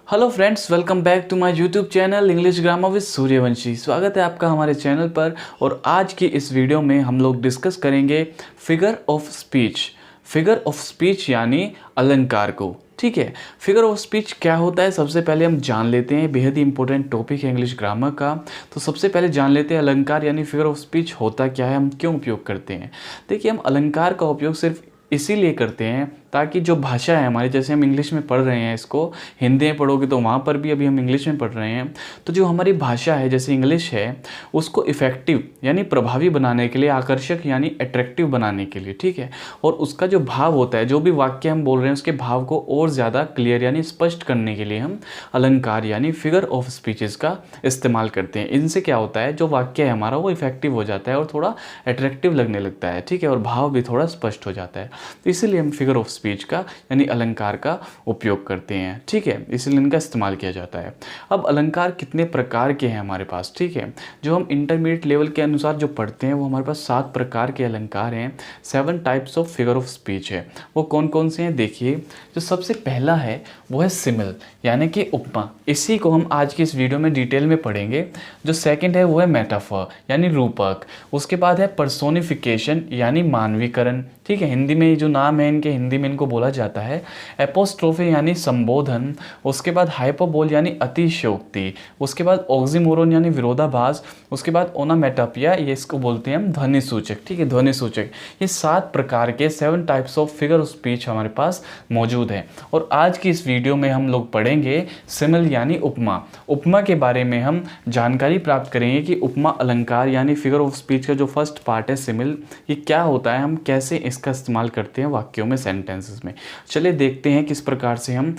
Hello friends, welcome back to my YouTube channel English grammar with Suryavanshi. स्वागत है आपका हमारे चैनल पर। और आज की इस वीडियो में हम लोग डिस्कस करेंगे figure of speech. Figure of speech यानी अलंकार को। ठीक है, फिगर ऑफ स्पीच क्या होता है सबसे पहले हम जान लेते हैं। बेहद ही इंपॉर्टेंट टॉपिक है इंग्लिश ग्रामर का। तो सबसे पहले जान लेते हैं अलंकार यानी फिगर ऑफ स्पीच होता क्या है, हम क्यों उपयोग करते हैं। देखिए, हम अलंकार का उपयोग सिर्फ इसीलिए करते हैं ताकि जो भाषा है हमारी, जैसे हम इंग्लिश में पढ़ रहे हैं, इसको हिंदी में पढ़ोगे तो वहाँ पर भी अभी हम इंग्लिश में पढ़ रहे हैं, तो जो हमारी भाषा है जैसे इंग्लिश है उसको इफ़ेक्टिव यानी प्रभावी बनाने के लिए, आकर्षक यानी अट्रैक्टिव बनाने के लिए, ठीक है, और उसका जो भाव होता है, जो भी वाक्य हम बोल रहे हैं उसके भाव को और ज़्यादा क्लियर यानी स्पष्ट करने के लिए हम अलंकार यानी फिगर ऑफ स्पीचेस का इस्तेमाल करते हैं। इनसे क्या होता है, जो वाक्य है हमारा वो इफेक्टिव हो जाता है और थोड़ा अट्रैक्टिव लगने लगता है, ठीक है, और भाव भी थोड़ा स्पष्ट हो जाता है। तो इसीलिए हम फिगर ऑफ स्पीच का यानी अलंकार का उपयोग करते हैं, ठीक है, इसलिए इनका इस्तेमाल किया जाता है। अब अलंकार कितने प्रकार के हैं हमारे पास, ठीक है, जो हम इंटरमीडिएट लेवल के अनुसार जो पढ़ते हैं वो हमारे पास 7 प्रकार के अलंकार हैं। 7 types of figure of speech है। वो कौन कौन से हैं देखिए। जो सबसे पहला है वो है सिमिल यानी कि उपमा। इसी को हम आज की इस वीडियो में डिटेल में पढ़ेंगे। जो सेकंड है वो है मेटाफर यानी रूपक। उसके बाद है पर्सोनिफिकेशन यानी मानवीकरण, ठीक है, हिंदी में जो नाम है इनके, हिंदी में इनको बोला जाता है एपोस्ट्रोफे यानी संबोधन। उसके बाद हाइपरबोल यानी अतिशयोक्ति। उसके बाद ऑक्सीमोरोन यानी विरोधाभास। उसके बाद ओनोमेटोपोइया, ये इसको बोलते हैं हम ध्वनि सूचक, ठीक है, ध्वनि सूचक। ये 7 प्रकार के 7 types of figure of speech हमारे पास मौजूद है। और आज की इस वीडियो में हम लोग पढ़ेंगे सिमिल यानी उपमा। उपमा के बारे में हम जानकारी प्राप्त करेंगे कि उपमा अलंकार यानी फिगर ऑफ स्पीच का जो फर्स्ट पार्ट है सिमिल, ये क्या होता है, हम कैसे इसका इस्तेमाल करते हैं वाक्यों में, सेंटेंसेस में। चलिए देखते हैं किस प्रकार से हम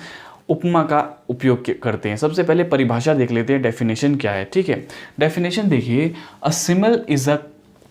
उपमा का उपयोग करते हैं। सबसे पहले परिभाषा देख लेते हैं, डेफिनेशन क्या है, ठीक है। डेफिनेशन देखिए, a simile is a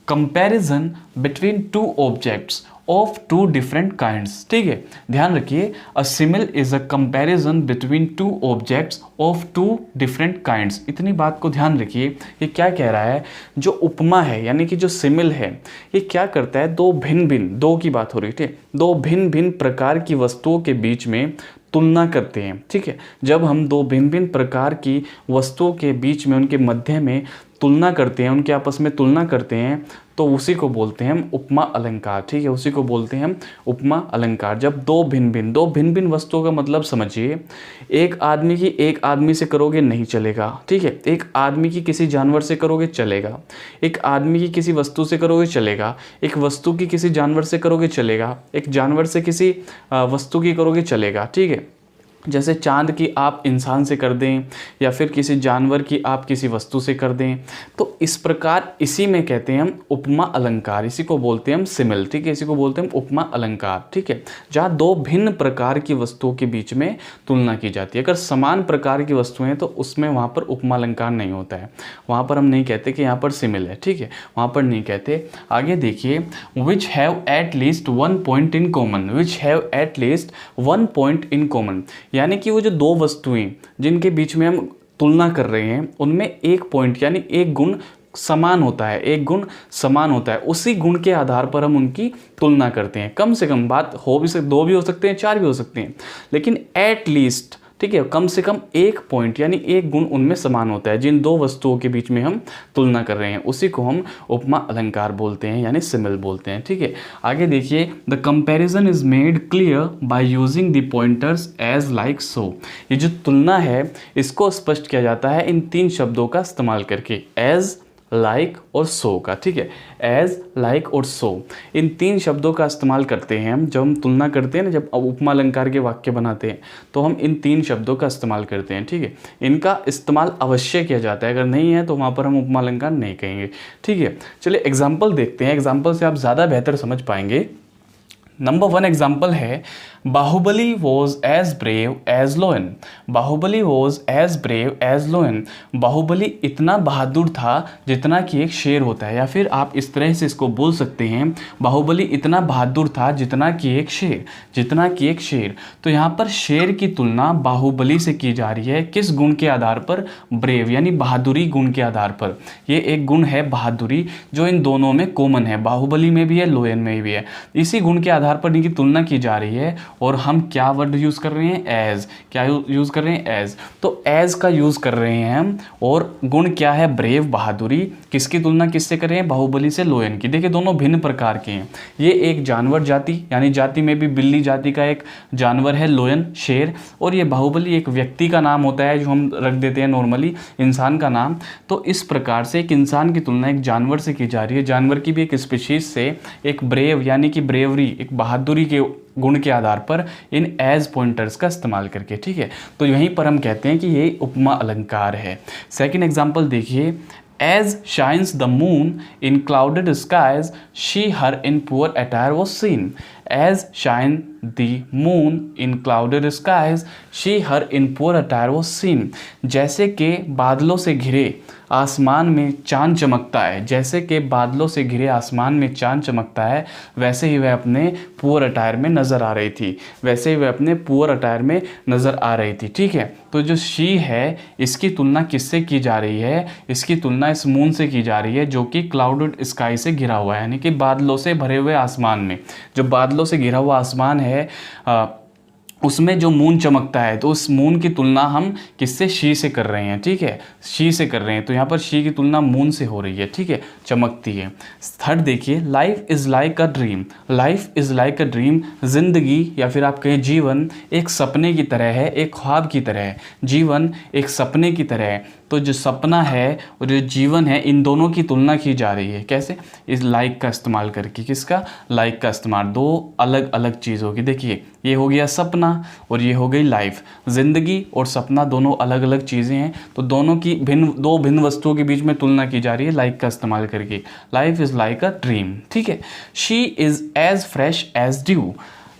comparison between two objects of two different kinds, ठीक है, ध्यान रखिए। A simile is a comparison between two objects of two different kinds. इतनी बात को ध्यान रखिए। ये क्या कह रहा है, जो उपमा है यानी कि जो सिमिल है, ये क्या करता है, दो भिन्न भिन्न, दो की बात हो रही है, दो भिन्न भिन्न प्रकार की वस्तुओं के बीच में तुलना करते हैं, ठीक है। जब हम दो भिन्न भिन्न प्रकार की वस्तुओं के बीच में, उनके मध्य में तुलना करते हैं, उनके आपस में तुलना करते हैं, तो उसी को बोलते हैं हम उपमा अलंकार, ठीक है, उसी को बोलते हैं हम उपमा अलंकार। जब दो भिन्न भिन्न वस्तुओं का मतलब समझिए, एक आदमी की एक आदमी से करोगे नहीं चलेगा, ठीक है, एक आदमी की किसी जानवर से करोगे चलेगा, एक आदमी की किसी वस्तु से करोगे चलेगा, एक वस्तु की किसी जानवर से करोगे चलेगा, एक जानवर से किसी वस्तु की करोगे चलेगा, ठीक है। जैसे चांद की आप इंसान से कर दें या फिर किसी जानवर की आप किसी वस्तु से कर दें, तो इस प्रकार इसी में कहते हैं हम उपमा अलंकार, इसी को बोलते हैं हम सिमिल, ठीक है, इसी को बोलते हैं हम उपमा अलंकार, ठीक है। जहाँ दो भिन्न प्रकार की वस्तुओं के बीच में तुलना की जाती है। अगर समान प्रकार की वस्तुएं हैं तो उसमें वहाँ पर उपमा अलंकार नहीं होता है, वहाँ पर हम नहीं कहते कि यहाँ पर सिमिल है, ठीक है, वहाँ पर नहीं कहते। आगे देखिए, which have at least 1 point in common. Which have at least 1 point in common यानी कि वो जो दो वस्तुएं जिनके बीच में हम तुलना कर रहे हैं उनमें एक पॉइंट यानी एक गुण समान होता है, एक गुण समान होता है, उसी गुण के आधार पर हम उनकी तुलना करते हैं। कम से कम बात हो भी सकती, 2 भी हो सकते हैं, 4 भी हो सकते हैं, लेकिन एट लीस्ट, ठीक है, कम से कम एक पॉइंट यानी एक गुण उनमें समान होता है, जिन दो वस्तुओं के बीच में हम तुलना कर रहे हैं, उसी को हम उपमा अलंकार बोलते हैं यानी सिमिल बोलते हैं, ठीक है। आगे देखिए, the comparison is made clear by using the pointers as like so. ये जो तुलना है इसको स्पष्ट किया जाता है इन 3 शब्दों का इस्तेमाल करके, एज, लाइक और सो का, ठीक है, एज, लाइक और सो, इन 3 शब्दों का इस्तेमाल करते हैं हम जब हम तुलना करते हैं ना, जब उपमा अलंकार के वाक्य बनाते हैं तो हम इन 3 शब्दों का इस्तेमाल करते हैं, ठीक है। इनका इस्तेमाल अवश्य किया जाता है, अगर नहीं है तो वहाँ पर हम उपमा अलंकार नहीं कहेंगे, ठीक है। चलिए एग्जाम्पल देखते हैं, एग्जाम्पल से आप ज़्यादा बेहतर समझ पाएंगे। नंबर 1 एग्जाम्पल है, Baahubali was as brave as lion. Baahubali was as brave as lion. Baahubali इतना बहादुर था जितना कि एक शेर होता है, या फिर आप इस तरह से इसको बोल सकते हैं, बाहुबली इतना बहादुर था जितना कि एक शेर, जितना कि एक शेर। तो यहाँ पर शेर की तुलना बाहुबली से की जा रही है, किस गुण के आधार पर, ब्रेव यानी बहादुरी गुण के आधार पर। ये एक गुण है बहादुरी जो इन दोनों में कॉमन है, बाहुबली में भी है, लोयन में भी है। इसी गुण के आधार आधार पर इनकी तुलना की जा रही है और हम क्या वर्ड यूज़ कर रहे हैं, एज। क्या यूज़ कर रहे हैं, एज। तो एज का यूज़ कर रहे हैं हम। और गुण क्या है, ब्रेव, बहादुरी। किसकी तुलना किससे कर रहे हैं, बाहुबली से लोयन की। देखिए दोनों भिन्न प्रकार के हैं। ये एक जानवर जाति यानी जाति में भी बिल्ली जाति का एक जानवर है लोयन, शेर। और ये बाहुबली एक व्यक्ति का नाम होता है जो हम रख देते हैं नॉर्मली, इंसान का नाम। तो इस प्रकार से एक इंसान की तुलना एक जानवर से की जा रही है, जानवर की भी एक स्पीशीज से, एक ब्रेव यानी कि ब्रेवरी, एक बहादुरी के गुण के आधार पर इन एज पॉइंटर्स का इस्तेमाल करके। ठीक है, तो यहीं पर हम कहते हैं कि ये उपमा अलंकार है। सेकंड एग्जांपल देखिए, as shines the moon in clouded skies she her in poor attire was seen. As shine the moon in clouded skies she her in poor attire was seen. जैसे कि बादलों से घिरे आसमान में चांद चमकता है, जैसे कि बादलों से घिरे आसमान में चांद चमकता है, वैसे ही वह अपने पुअर अटायर में नज़र आ रही थी, वैसे ही वह अपने पुअर अटायर में नज़र आ रही थी। ठीक है, तो जो शी है इसकी तुलना किससे की जा रही है, इसकी तुलना इस मून से की जा रही है जो कि क्लाउडेड स्काई से घिरा हुआ है, यानी कि बादलों से भरे हुए आसमान में। जो बादलों से घिरा हुआ आसमान है उसमें जो मून चमकता है, तो उस मून की तुलना हम किससे, शी से कर रहे हैं। ठीक है, शी से कर रहे हैं, तो यहाँ पर शी की तुलना मून से हो रही है। ठीक है, चमकती है। थर्ड देखिए, life is like a dream. Life is like a dream, जिंदगी या फिर आप कहें जीवन एक सपने की तरह है, एक ख्वाब की तरह है। जीवन एक सपने की तरह है। तो जो सपना है और जो जीवन है, इन दोनों की तुलना की जा रही है। कैसे, इस लाइक का इस्तेमाल करके। किसका, लाइक का इस्तेमाल। दो अलग अलग चीज़ होगी। देखिए ये हो गया सपना और ये हो गई लाइफ। जिंदगी और सपना दोनों अलग अलग चीज़ें हैं, तो दोनों की दो भिन्न वस्तुओं के बीच में तुलना की जा रही है लाइक का इस्तेमाल करके। Life is like a dream. ठीक है, she is as fresh as dew.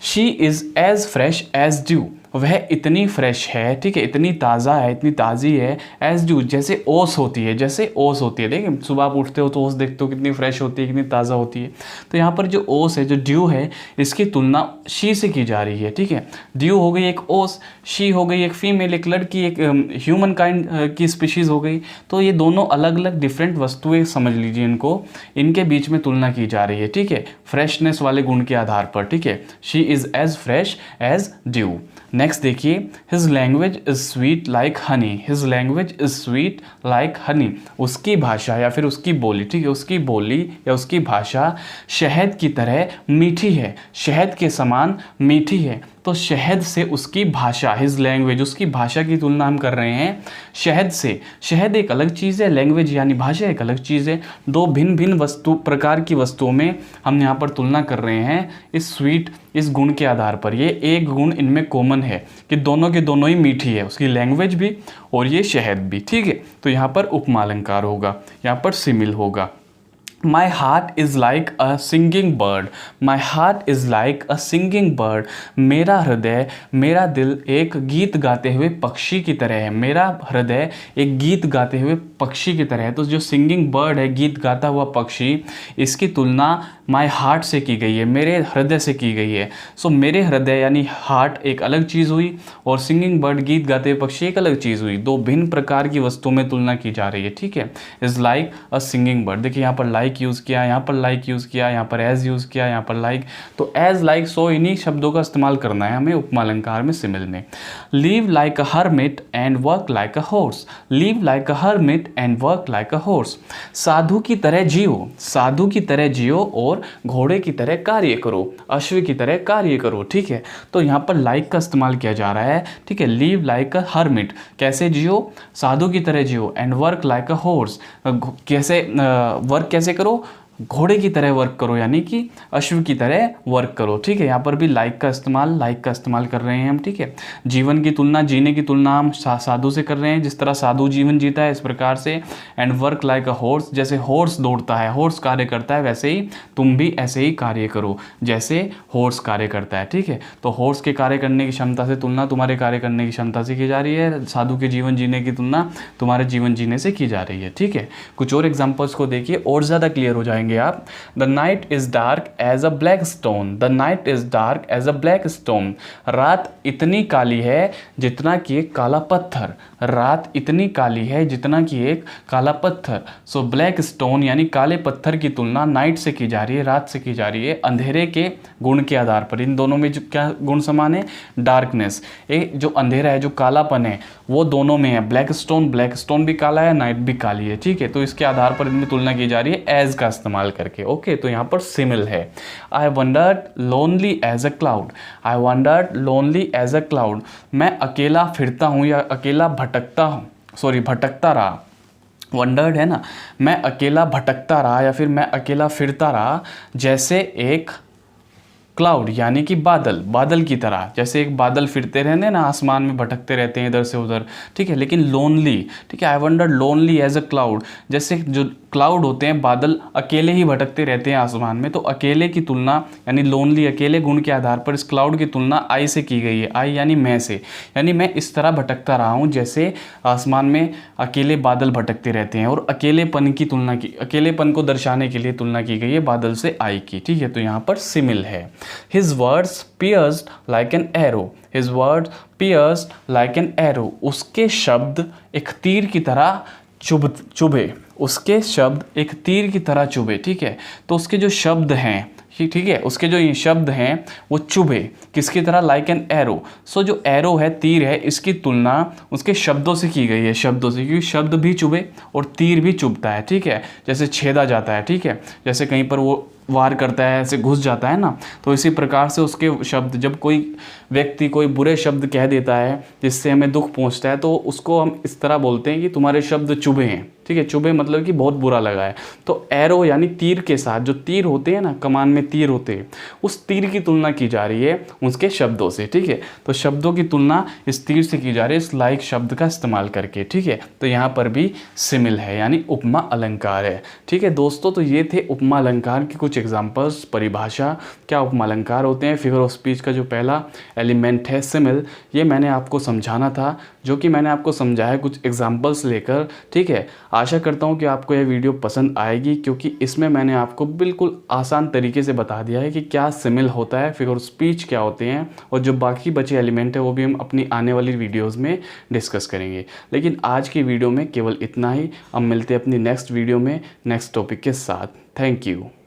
She is as fresh as dew, वह इतनी फ्रेश है। ठीक है, इतनी ताज़ा है, इतनी ताज़ी है, एज ड्यू जैसे ओस होती है, जैसे ओस होती है। देखिए सुबह आप उठते हो तो ओस देखते हो कितनी फ्रेश होती है, कितनी ताज़ा होती है। तो यहाँ पर जो ओस है, जो ड्यू है, इसकी तुलना शी से की जा रही है। ठीक है, ड्यू हो गई एक ओस, शी हो गई एक फीमेल, एक लड़की, एक ह्यूमन काइंड की स्पीशीज़ हो गई। तो ये दोनों अलग अलग डिफरेंट वस्तुएं समझ लीजिए इनको, इनके बीच में तुलना की जा रही है। ठीक है, फ्रेशनेस वाले गुण के आधार पर। ठीक है, she is as fresh as dew. Next देखिए, his language is sweet like honey. His language is sweet like honey, उसकी भाषा या फिर उसकी बोली। ठीक है, उसकी बोली या उसकी भाषा शहद की तरह मीठी है, शहद के समान मीठी है। तो शहद से उसकी भाषा, हिज लैंग्वेज, उसकी भाषा की तुलना हम कर रहे हैं शहद से। शहद एक अलग चीज़ है, लैंग्वेज यानी भाषा एक अलग चीज़ है। दो भिन्न भिन्न वस्तु प्रकार की वस्तुओं में हम यहाँ पर तुलना कर रहे हैं इस स्वीट, इस गुण के आधार पर। ये एक गुण इनमें कॉमन है कि दोनों के दोनों ही मीठी है, उसकी लैंग्वेज भी और ये शहद भी। ठीक है, तो यहाँ पर उपमा अलंकार होगा, यहाँ पर सिमिल होगा। My heart is like a singing bird. My heart is like a singing bird. मेरा हृदय, मेरा दिल एक गीत गाते हुए पक्षी की तरह है। मेरा हृदय एक गीत गाते हुए पक्षी की तरह है। तो जो सिंगिंग बर्ड है, गीत गाता हुआ पक्षी, इसकी तुलना माई हार्ट से की गई है, मेरे हृदय से की गई है। सो मेरे हृदय यानी हार्ट एक अलग चीज़ हुई और सिंगिंग बर्ड, गीत गाते हुए पक्षी, एक अलग चीज़ हुई। दो भिन्न प्रकार की वस्तुओं में तुलना की जा रही है। ठीक है, is like a singing bird. देखिए यहाँ पर लाइक यूज़ किया, यहाँ पर लाइक यूज़ किया, यहाँ पर एज यूज़ किया, यहाँ पर लाइक। तो एज, लाइक, सो इन्हीं शब्दों का इस्तेमाल करना है हमें उपमा अलंकार में, सिमिल में। Live like a hermit and work like a horse. Live like a hermit and work like a horse. साधु की तरह जियो, साधु की तरह जियो और घोड़े की तरह कार्य करो, अश्व की तरह कार्य करो। ठीक है, तो यहाँ पर लाइक का इस्तेमाल किया जा रहा है। ठीक है, लीव लाइक अ हर्मिट, कैसे जियो, साधु की तरह जियो। And work like a horse, कैसे वर्क कैसे करो, घोड़े की तरह वर्क करो, यानी कि अश्व की तरह वर्क करो। ठीक है, यहाँ पर भी लाइक का इस्तेमाल कर रहे हैं हम। ठीक है, जीवन की तुलना, जीने की तुलना हम साधु से कर रहे हैं, जिस तरह साधु जीवन जीता है इस प्रकार से। And work like a horse, जैसे हॉर्स दौड़ता है, हॉर्स कार्य करता है, वैसे ही तुम भी ऐसे ही कार्य करो जैसे हॉर्स कार्य करता है। ठीक है, तो हॉर्स के कार्य करने की क्षमता से तुलना तुम्हारे कार्य करने की क्षमता से की जा रही है, साधु के जीवन जीने की तुलना तुम्हारे जीवन जीने से की जा रही है। ठीक है, कुछ और एग्जाम्पल्स को देखिए और ज़्यादा क्लियर हो जाएंगे पढ़ेंगे आप। The night is dark as a black stone, the night is dark as a black stone, रात इतनी काली है जितना कि एक काला पत्थर, रात इतनी काली है जितना कि एक काला पत्थर। सो ब्लैक स्टोन यानी काले पत्थर की तुलना नाइट से की जा रही है, रात से की जा रही है, अंधेरे के गुण के आधार पर। इन दोनों में जो क्या गुण समान है, डार्कनेस, ये जो अंधेरा है, जो कालापन है, वो दोनों में है। ब्लैक स्टोन भी काला है, नाइट भी काली है, ठीक है। तो इसके आधार पर इनमें तुलना की जा रही है एज का इस्तेमाल करके। ओके, तो यहाँ पर सिमिल है। I wandered lonely as a cloud, I wandered lonely as a cloud, मैं अकेला फिरता हूँ या अकेला भटकता हूँ, भटकता रहा। वंडर्ड है ना, मैं अकेला भटकता रहा या फिर मैं अकेला फिरता रहा जैसे एक क्लाउड यानी कि बादल की तरह। जैसे एक बादल फिरते रहते हैं ना, आसमान में भटकते रहते हैं इधर से उधर, ठीक है। लेकिन लोनली, ठीक है, I wander lonely as a cloud, जैसे जो क्लाउड होते हैं, बादल अकेले ही भटकते रहते हैं आसमान में। तो अकेले की तुलना यानी लोनली, अकेले गुण के आधार पर इस क्लाउड की तुलना आई से की गई है। आई यानी मैं से, यानी मैं इस तरह भटकता रहा हूँ जैसे आसमान में अकेले बादल भटकते रहते हैं। और अकेलेपन की तुलना की, अकेलेपन को दर्शाने के लिए तुलना की गई है बादल से आई की, ठीक है। तो यहाँ पर सिमिल है। His words pierced like an arrow, his words pierced like an arrow, उसके शब्द एक तीर की तरह चुभे, उसके शब्द एक तीर की तरह चुभे, ठीक है। तो उसके जो शब्द हैं, ठीक है, उसके जो ये शब्द हैं वो चुभे किसकी तरह, लाइक एन एरो। सो जो एरो है, तीर है, इसकी तुलना उसके शब्दों से की गई है, शब्दों से, क्योंकि शब्द भी चुभे और तीर भी चुभता है, ठीक है। जैसे छेदा जाता है, ठीक है, जैसे कहीं पर वो वार करता है, ऐसे घुस जाता है ना, तो इसी प्रकार से उसके शब्द, जब कोई व्यक्ति कोई बुरे शब्द कह देता है जिससे हमें दुख पहुंचता है, तो उसको हम इस तरह बोलते हैं कि तुम्हारे शब्द चुभे हैं, ठीक है। चुभे मतलब कि बहुत बुरा लगा है। तो एरो यानी तीर के साथ, जो तीर होते हैं ना, कमान में तीर होते हैं, उस तीर की तुलना की जा रही है उसके शब्दों से, ठीक है। तो शब्दों की तुलना इस तीर से की जा रही है, इस लाइक शब्द का इस्तेमाल करके, ठीक है। तो यहाँ पर भी सिमिल है यानी उपमा अलंकार है, ठीक है दोस्तों। तो ये थे उपमा अलंकार के कुछ एग्जाम्पल्स, परिभाषा, क्या उपमा अलंकार होते हैं। फिगर ऑफ स्पीच का जो पहला एलिमेंट है सिमिल, ये मैंने आपको समझाना था, जो कि मैंने आपको समझाया कुछ एग्जाम्पल्स लेकर, ठीक है। आशा करता हूँ कि आपको यह वीडियो पसंद आएगी, क्योंकि इसमें मैंने आपको बिल्कुल आसान तरीके से बता दिया है कि क्या सिमिल होता है, फिगर ऑफ स्पीच क्या होते हैं, और जो बाकी बचे एलिमेंट है वो भी हम अपनी आने वाली वीडियोज़ में डिस्कस करेंगे। लेकिन आज की वीडियो में केवल इतना ही। अब मिलते हैं अपनी नेक्स्ट वीडियो में नेक्स्ट टॉपिक के साथ। Thank you.